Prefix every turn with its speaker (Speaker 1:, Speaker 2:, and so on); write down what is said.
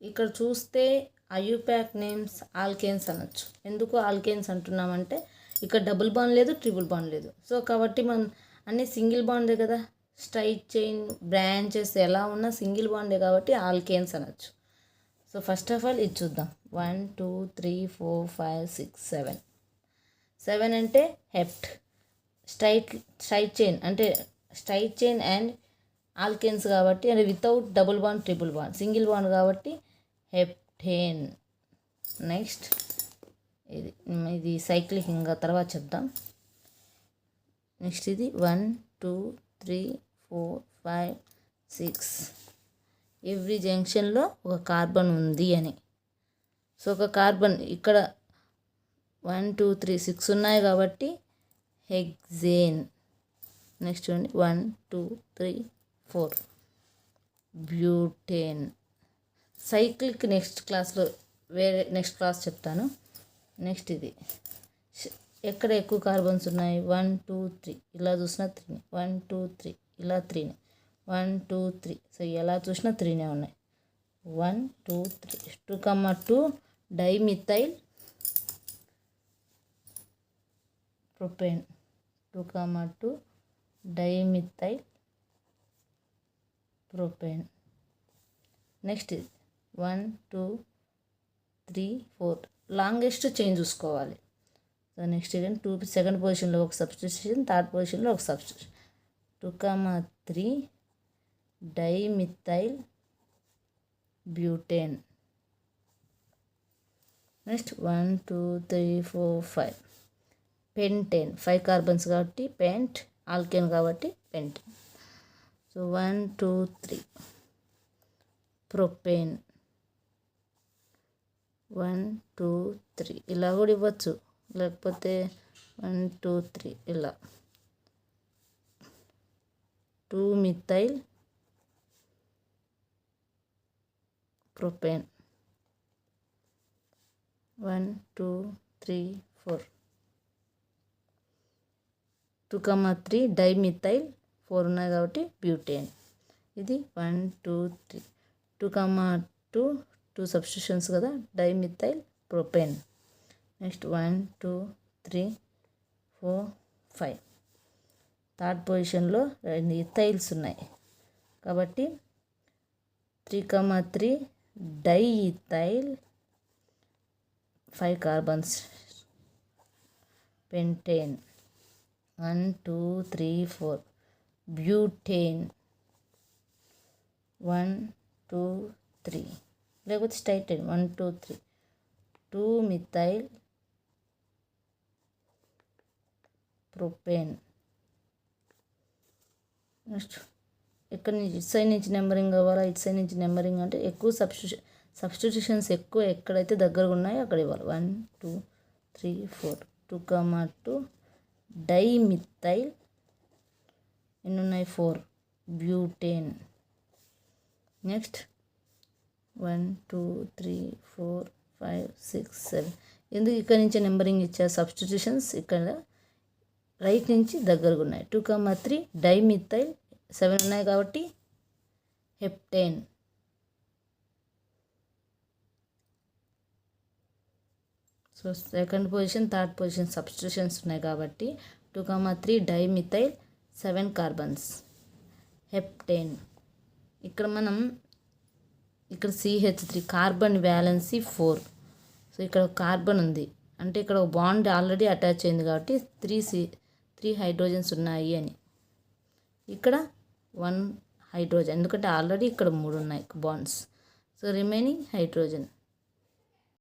Speaker 1: ఇక్కడ చూస్తే IUPAC names alkanes అనొచ్చు. ఎందుకు ఆల్కేన్స్ అంటున్నామంటే ఇక్కడ డబుల్ బాండ్ లేదు, ట్రిపుల్ బాండ్ లేదు. సో కాబట్టి మనం అన్ని సింగిల్ బాండే కదా. స్ట్రైట్ చైన్ బ్రాంచెస్ ఎలా ఉన్నా సింగిల్ బాండే కాబట్టి ఆల్కేన్స్ అనొచ్చు. సో ఫస్ట్ ఆఫ్ ఆల్ ఇది చూద్దాం. 1 2 3 4 5 6 7. 7 అంటే హెప్ట్. స్ట్రైట్ చైన్ అంటే స్ట్రైట్ చైన్ అండ్ ఆల్కేన్స్ కాబట్టి, అంటే without double bond triple bond, single bond కాబట్టి హెప్టేన్. నెక్స్ట్ ఇది సైక్లిక్, ఇంకా తర్వాత చెప్దాం. నెక్స్ట్ ఇది 1 2 3 4 5 6. ఎవ్రీ జంక్షన్లో ఒక కార్బన్ ఉంది అని. సో ఒక కార్బన్ ఇక్కడ 1 2 3 6 ఉన్నాయి కాబట్టి హెక్సేన్. నెక్స్ట్ చూడండి 1 2 3 4 బ్యూటేన్. సైక్లిక్ నెక్స్ట్ క్లాస్ చెప్తాను. నెక్స్ట్ ఇది ఎక్కడ ఎక్కువ కార్బన్స్ ఉన్నాయి 1 2 3 ఇలా చూసినా 3, 1 2 3 ఇలా 3, 1 2 3. సో ఎలా చూసినా 3నే ఉన్నాయి. 1 2 3 2,2 dimethyl propane. 2,2 dimethyl propane. Next 1 2 3 4 longest chain చూసుకోవాలి. సో నెక్స్ట్ again 2 సెకండ్ పొజిషన్లో ఒక సబ్స్టిట్యూషన్, థర్డ్ పొజిషన్లో ఒక substitution. 2,3 dimethyl butane. Next 1 2 3 4 5 pentane. 5 carbons కాబట్టి పెంట్, ఆల్కేన్ కాబట్టి పెంటేన్. So 1 2 3 propane. 1 2 3 ఇలా కూడా ఇవ్వచ్చు, లేకపోతే 1 2 3 ఇలా. 2 మిథైల్ ప్రొపేన్. 1 2 3 4 2,3 డైమిథైల్ 4 ఉన్నాయి కాబట్టి బ్యూటేన్. ఇది 1 2 3 2,2 2 సబ్స్టిట్యూషన్స్ కదా, డైమిథైల్ ప్రొపేన్. నెక్స్ట్ 1 2 3 4 5 థర్డ్ పొజిషన్లో 2 ఇథైల్స్ ఉన్నాయి కాబట్టి 3,3 డైఇథైల్ 5 కార్బన్స్ పెంటేన్. 1 2 3 4 బ్యూటేన్. 1 2 3 లేకపోతే స్ట్రైట్ 1 2 3 2 మిథైల్ ప్రొపేన్. నెక్స్ట్ ఇక్కడ నుంచి ఇటు సైడ్ నుంచి నెంబరింగ్ కావాలా, ఇటు సైడ్ నుంచి నెంబరింగ్ అంటే ఎక్కువ సబ్స్టిట్యూషన్స్ ఎక్కువ ఎక్కడైతే దగ్గరగా ఉన్నాయో అక్కడ ఇవ్వాలి. 1 2 3 4 2,2 డైమిథైల్ ఎన్ని ఉన్నాయి 4 బ్యూటేన్. నెక్స్ట్ 1 2 3 4 5 6 7. ఎందుకు ఇక్కడ నుంచి నెంబరింగ్ ఇచ్చారు? సబ్స్టిట్యూషన్స్ ఇక్కడ రైట్ నుంచి దగ్గరగా ఉన్నాయి. 2,3 డైమిథైల్ 7 ఉన్నాయి కాబట్టి heptane. So second position, third position substitutions ఉన్నాయి కాబట్టి 2,3 డైమిథైల్ 7 కార్బన్స్ హెప్టేన్. ఇక్కడ మనం CH3 కార్బన్ వ్యాలెన్సీ 4. సో ఇక్కడ కార్బన్ ఉంది అంటే ఇక్కడ ఒక బాండ్ ఆల్రెడీ అటాచ్ అయింది కాబట్టి 3 హైడ్రోజన్స్ ఉన్నాయి అని. ఇక్కడ 1 హైడ్రోజన్, ఎందుకంటే ఆల్రెడీ ఇక్కడ 3 ఉన్నాయి బాండ్స్. So remaining hydrogen.